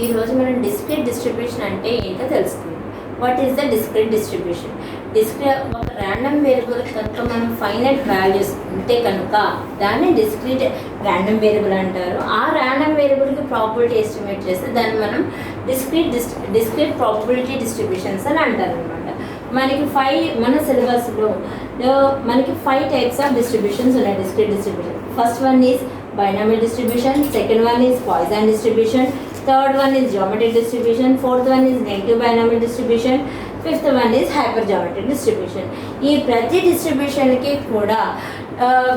ఈరోజు మనం discrete distribution అంటే ఏంటో తెలుసుకుందాం. What is the discrete distribution? ఒక ర్యాండమ్ వేరియబుల్ కనుక మనం ఫైనైట్ వాల్యూస్ ఉంటే కనుక దాన్ని డిస్క్రీట్ ర్యాండమ్ వేరియబుల్ అంటారు. ఆ ర్యాండమ్ వేరియబుల్కి ప్రాబబిలిటీ ఎస్టిమేట్ చేస్తే దాన్ని మనం డిస్క్రీట్ ప్రాబబిలిటీ డిస్ట్రిబ్యూషన్స్ అని అంటారు అనమాట. మనకి మన సిలబస్లో మనకి 5 టైప్స్ ఆఫ్ డిస్ట్రిబ్యూషన్స్ ఉన్నాయి. Discrete distribution. First one is binomial distribution, second one is Poisson distribution, third one is geometric distribution, fourth one is negative binomial distribution, fifth one is hypergeometric distribution. ఈ ప్రతి డిస్ట్రిబ్యూషన్కి కూడా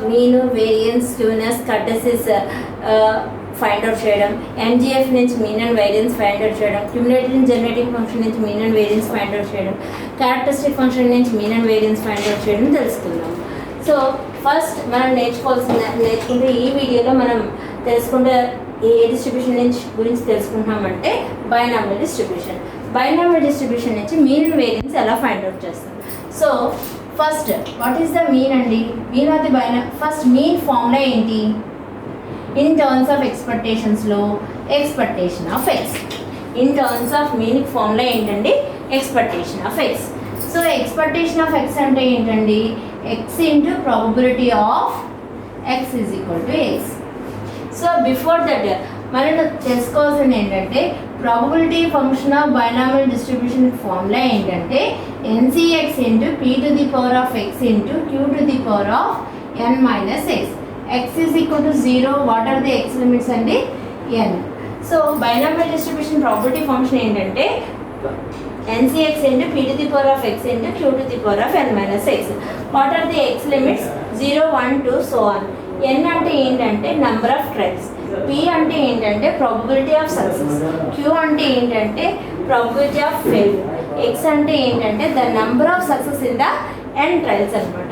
mean, variance, skewness, kurtosis find out చేయడం, MGF నుంచి mean and variance find out చేయడం, cumulative generating function నుంచి mean and variance find out చేయడం, characteristic function నుంచి mean and variance find out చేయడం తెలుసుకుందాం. సో ఫస్ట్ మనం నేర్చుకుంటే ఈ వీడియోలో మనం తెలుసుకుంటే ఏ డిస్ట్రిబ్యూషన్ గురించి తెలుసుకుంటామంటే బైనామియల్ డిస్ట్రిబ్యూషన్. బైనామియల్ డిస్ట్రిబ్యూషన్ నుంచి మీన్ అండ్ వేరియన్స్ ఎలా ఫైండ్ అవుట్ చేస్తాం. So first what is the mean అండి? Mean of the first mean formula ఏంటి? ఇన్ టర్మ్స్ ఆఫ్ ఎక్స్పెక్టేషన్స్లో expectation of x. In terms of mean formula ఏంటండి? Expectation of x. So expectation of x అంటే ఏంటండి? x into probability of x is equal to x. So before that మనం తెలుసుకోవాల్సింది ఏంటంటే probability function of binomial distribution formula ఏంటంటే NCX into p to the power of x into q to the power of n minus x. x is equal to 0. What are the x limits అండి? n. So binomial distribution probability function ఏంటంటే NCX into p to the power of x into q to the power of n minus x. What are the x limits? 0, 1, 2, so on. n అంటే ఏంటంటే number of trials, p అంటే ఏంటంటే probability of success, q అంటే ఏంటంటే probability of failure, x అంటే ఏంటంటే the number of success in the n trials అనమాట.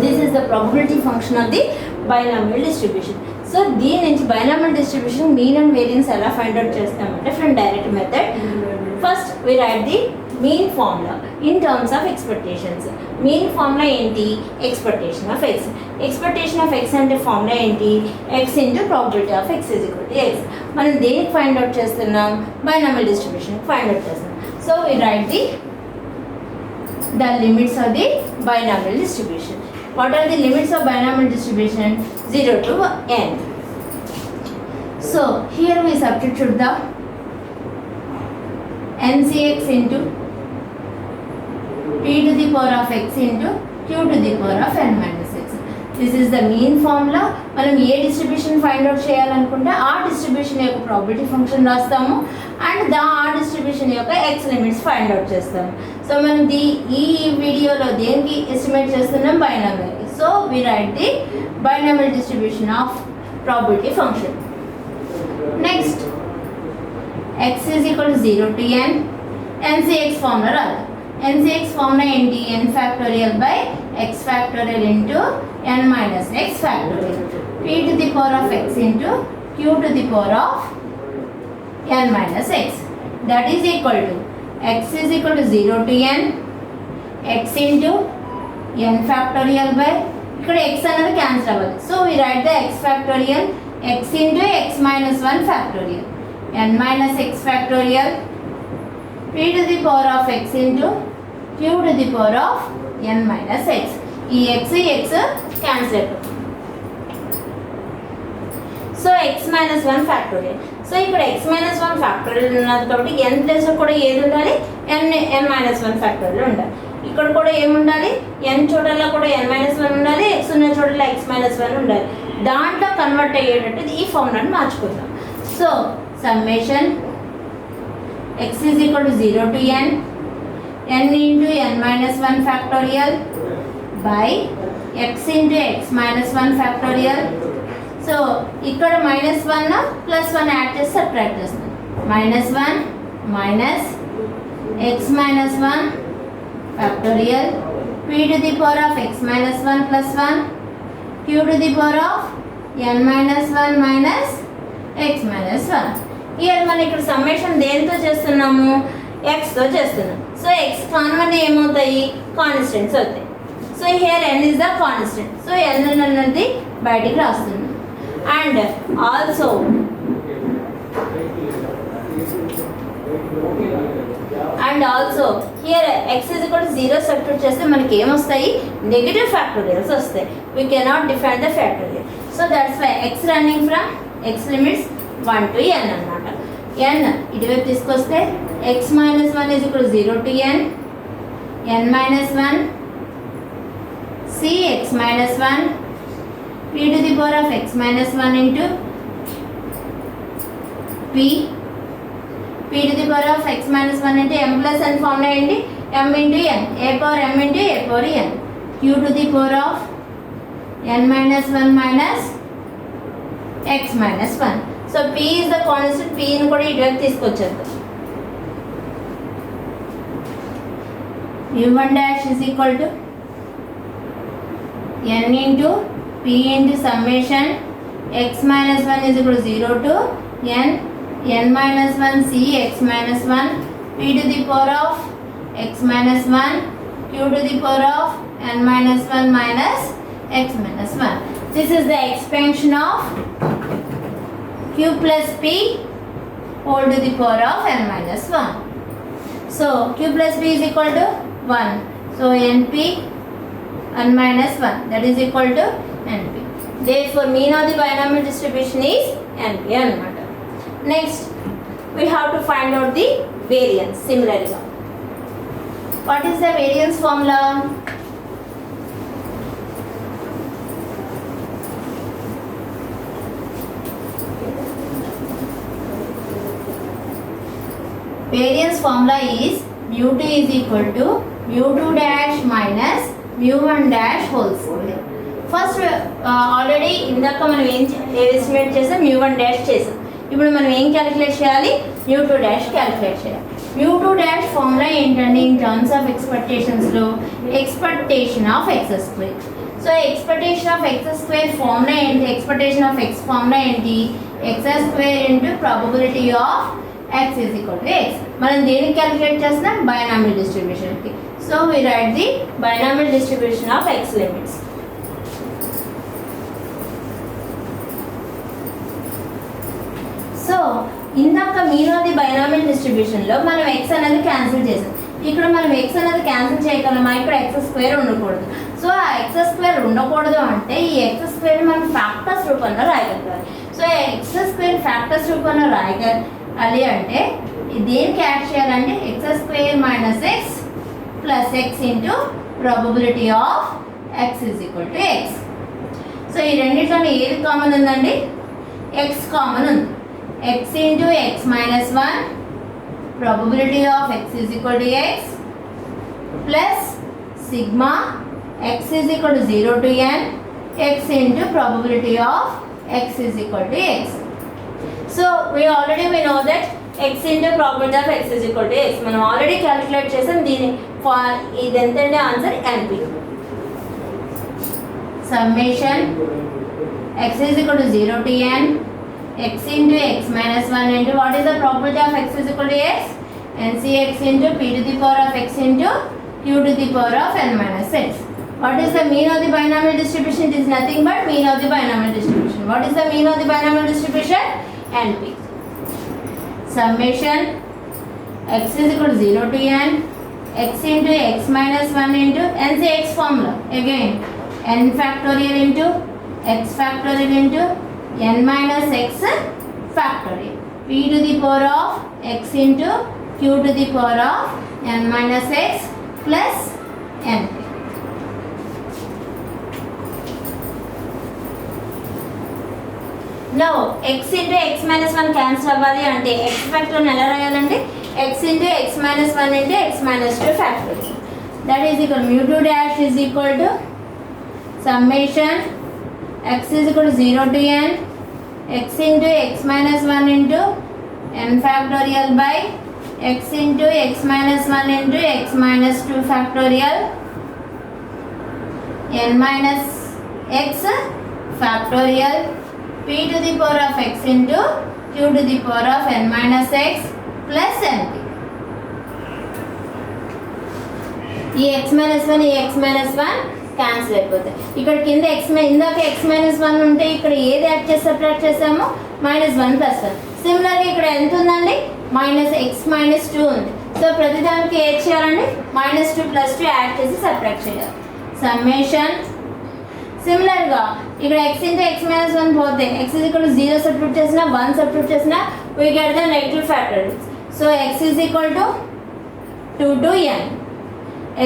This is the probability function of the binomial distribution. So దీని నుంచి binomial distribution mean and variance ఎలా find out చేస్తామంటే from direct method. First we write the mean formula in terms of expectations. Mean formula ఏంటి? expectation of x. expectation of x అంటే formula ఏంటి? x into probability of x is equal to x. మనం దేనికి find out చేస్తున్నాం? Binomial distribution find out చేస్తున్నాం. So we write the limits of the binomial distribution. What are the limits of binomial distribution? 0 to n. So here we substitute the NCX into p to the power of x into q to the power of n minus x. This is the mean formula. మనం ఏ distribution find out చేయాలనుకుంటే ఆ distribution యొక్క probability function రాస్తాము and ఆ distribution యొక్క x limits find out చేస్తాము. So మనం ఈ వీడియోలో దేనికి ఎస్టిమేట్ చేస్తున్నాం? Binomial. So we write the binomial distribution of probability function. Next x is equal to 0 to n. NCX formula రాదు. NCX formula ఏంటి? n factorial by x factorial into n minus x factorial. p to the power of x into q to the power of n minus x. That is equal to x is equal to 0 to n x into n factorial by ఇక్కడ x అనేది cancel అవ్వదు. So we write the x factorial x into x minus 1 factorial n minus x factorial p to the power of x into q to the power of n minus x. ఈ x cancel అయిపోతుంది. So x minus 1 factorial. So ఇక్కడ x minus 1 factorial ఉన్నది కాబట్టి n ప్లేస్లో కూడా ఏది ఉండాలి? n minus 1 factorial ఉండాలి. ఇక్కడ కూడా ఏముండాలి? n చోటల్లో కూడా n minus 1 ఉండాలి, x ఉన్న చోటల్లో x minus 1 ఉండాలి. దాంట్లో కన్వర్ట్ అయ్యేటట్టు ఈ ఫార్ములాని మార్చుకుందాం. So summation x is equal to 0 to n into n minus 1 factorial by x into x minus 1 factorial. So ఇక్కడ -1 +1 యాడ్ చేసి సబ్ట్రాక్ట్ చేస్తాం. -1 minus x minus 1 factorial p to the power of x minus 1 plus 1 q to the power of n minus 1 minus x minus 1. Year మనం ఇక్కడ summation దేనితో చేస్తున్నాము? ఎక్స్తో చేస్తున్నాం. So X కాన్వన్నీ ఏమవుతాయి? Constants అవుతాయి. So here n is the constant. So n అనేది బయటికి రాస్తున్నాం. And also and also here x is equal to 0 substitute చేస్తే మనకి ఏమొస్తాయి, నెగటివ్ ఫ్యాక్టోరియల్స్ వస్తాయి. We cannot define the factorial. So that's why x running from x limits 1 to n అన్నమాట. n ఇటువైపు తీసుకొస్తే x minus 1 is equal to 0 to n minus 1 c x minus 1 p to the power of x minus 1 into p to the power of x minus 1 into m plus n formula ఏంటి, m into n, a power m into a power n, q to the power of n minus 1 minus x minus 1. So p is the constant, p ని కూడా ఇటువైపు తీసుకొచ్చేద్దాం. u1 dash is equal to n into p into summation x minus 1 is equal to 0 to n minus 1 c x minus 1 p to the power of x minus 1 q to the power of n minus 1 minus x minus 1. This is the expansion of q plus p whole to the power of n minus 1. So q plus p is equal to 1. So np n minus 1, that is equal to np. Therefore mean of the binomial distribution is np అన్నమాట. Next we have to find out the variance. Similarly, what is the variance formula? Variance formula is mu2 is equal to mu2 dash minus mu1 dash whole square. First already ఇందాక మనం ఏం estimate చేసాం, mu1 dash చేసాం. ఇప్పుడు మనం ఏం calculate చేయాలి, mu2 dash calculate చేయాలి. mu2 dash ఫార్ములా ఏంటంటే ఇన్ టర్మ్స్ ఆఫ్ ఎక్స్పెక్టేషన్స్లో expectation of x square. So expectation of x square formula ఏంటి, ఎక్స్పెక్టేషన్ ఆఫ్ ఎక్స్ ఫార్ములా ఏంటి, x square into probability of x is equal to x. మనం దేనికి calculate చేస్తున్నాం, binomial distribution కి. So we write the binomial distribution of x limits. So ఇందాక mean of the binomial distribution లో మనం x అనేది cancel చేసాం. ఇక్కడ మనం x అనేది క్యాన్సిల్ చేయగలమా, ఇక్కడ x స్క్వేర్ ఉండకూడదు. సో ఆ x స్క్వేర్ ఉండకూడదు అంటే ఈ x స్క్వేర్ మనం ఫ్యాక్టర్స్ రూపంలో రాయగలగాలి. సో x స్క్వేర్ ఫ్యాక్టర్స్ రూపంలో రాయగలి అంటే దేనికి యాడ్ చేయాలంటే X square minus X plus X into probability of X is equal to X. So ఈ రెండింటిలో ఏది కామన్ ఉందండి, ఎక్స్ కామన్ ఉంది. X into X minus 1 probability of X is equal to X plus sigma X is equal to 0 to n X into probability of X is equal to X. So we know that x into probability of x is equal to x. మనం already calculate చేసాం. దీని ఇది ఎంతంటే answer np. Summation x is equal to 0 to n x into x minus 1 into what is the probability of x is equal to x, ncx into p to the power of x into q to the power of n minus x. What is the mean of the binomial distribution? It is nothing but mean of the binomial distribution. What is the mean of the binomial distribution? np. Summation x is equal to 0 to n x into x minus 1 into ncx formula again n factorial into x factorial into n minus x factorial p to the power of x into q to the power of n minus x plus np. Now x into x minus 1 cancel అవ్వాలి అంటే x factorial ఎలా రాయాలంటే x into x minus 1 into x minus 2 factorial. That is equal to mu2 dash is equal to summation x is equal to 0 to n x into x minus 1 into n factorial by x into x minus 1 into x minus 2 factorial n minus x factorial p to the power of x into q to the power of n minus x plus np. ఈ x minus 1 ఈ x minus 1 cancel అయిపోతాయి. ఇక్కడ కింద ఇందాక x minus 1 ఉంటే ఇక్కడ ఏది add చేసి సబ్ట్రాక్ట్ చేసామో -1 + 1. సిమిలర్గా ఇక్కడ ఎంత ఉందండి, మైనస్ ఎక్స్ మైనస్ 2 ఉంది. సో ప్రతిదానికి ఏం చేయాలండి, -2 + 2 యాడ్ చేసి సబ్ట్రాక్ట్ చేయాలి. సమ్మేషన్ సిమిలర్గా ఇక్కడ x × x - 1 పోతే x = 0 సబ్స్టిట్యూట్ చేసినా 1 సబ్స్టిట్యూట్ చేసినా we get the negative factorials. So x = 2 to n,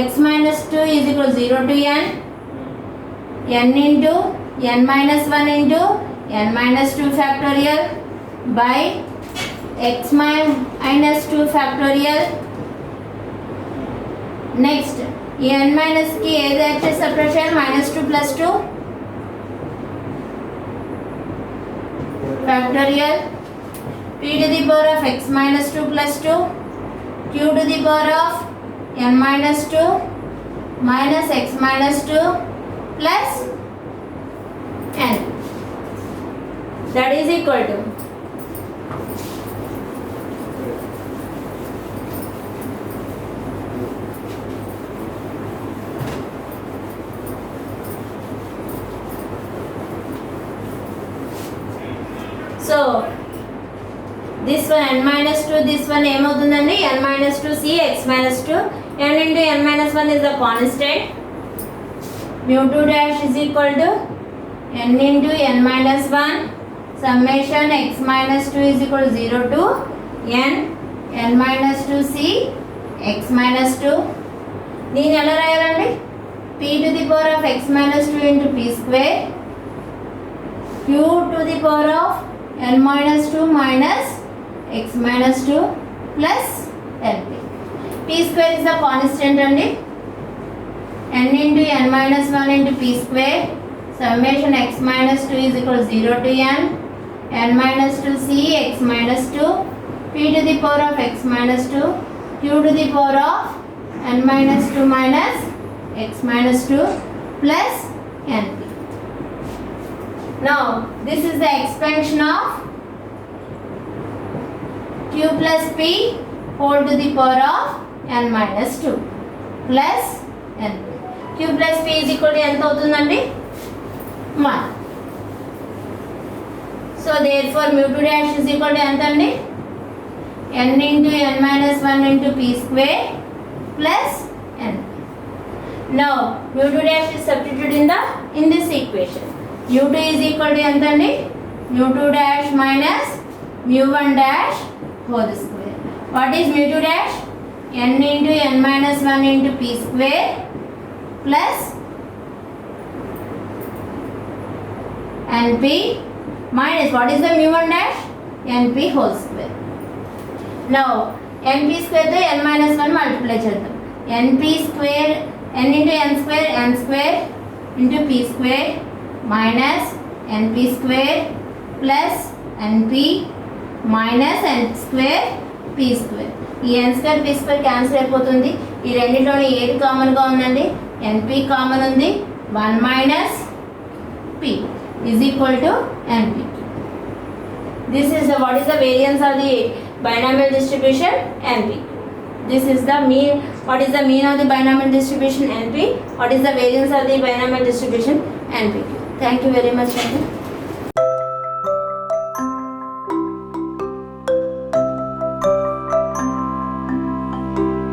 x - 2 = 0 to n, n into n - 1 into n - 2 factorial by x - 2 factorial. Next ఈ n మైనస్ కి ఏది add చేసి subtract చేయాలి, -2 + 2 factorial p to the power of x - 2 + 2 q to the power of n - 2 minus x - 2 plus n, that is equal to so this one n - 2, this one ఏమవుతుందండి, n - 2c x - 2, n into n - 1 is the constant, mu2 dash is equal to n into n - 1 summation x - 2 is equal to 0 to n - 2c x - 2. దీన్ని ఎలా రాయాలండి, p to the power of x - 2 into p square q to the power of n - 2 minus x - 2 plus np. p square is the constant అండి, n into n - 1 into p square summation x - 2 is equal to 0 to n - 2c x - 2 p to the power of x - 2 q to the power of n - 2 minus x - 2 plus np. Now this is the expansion of q plus p whole to the power of n - 2 plus n. q plus p is equal to ఎంత అవుతుందండి, 1. So therefore mu2 dash is equal to ఎంత అండి, n into n - 1 into p square plus n. Now mu2 dash is substituted in this equation. mu2 is equal to ఎంత అండి, mu2 dash minus mu1 dash whole square. What is mu2 dash, n into n - 1 into p square plus np minus what is the mu1 dash, np whole square. Now np square తో n - 1 multiply చేద్దాం, np square n into n square into p square minus np square plus np minus n square p square. ఈ n square p square cancel అయిపోతుంది. ఈ రెండిట్లోని ఏది కామన్గా ఉందండి, np common ఉంది, 1 minus p is equal to np. This is the what is the variance of the binomial distribution, np. This is the mean, what is the mean of the binomial distribution, np. What is the variance of the binomial distribution, np. Thank you very much.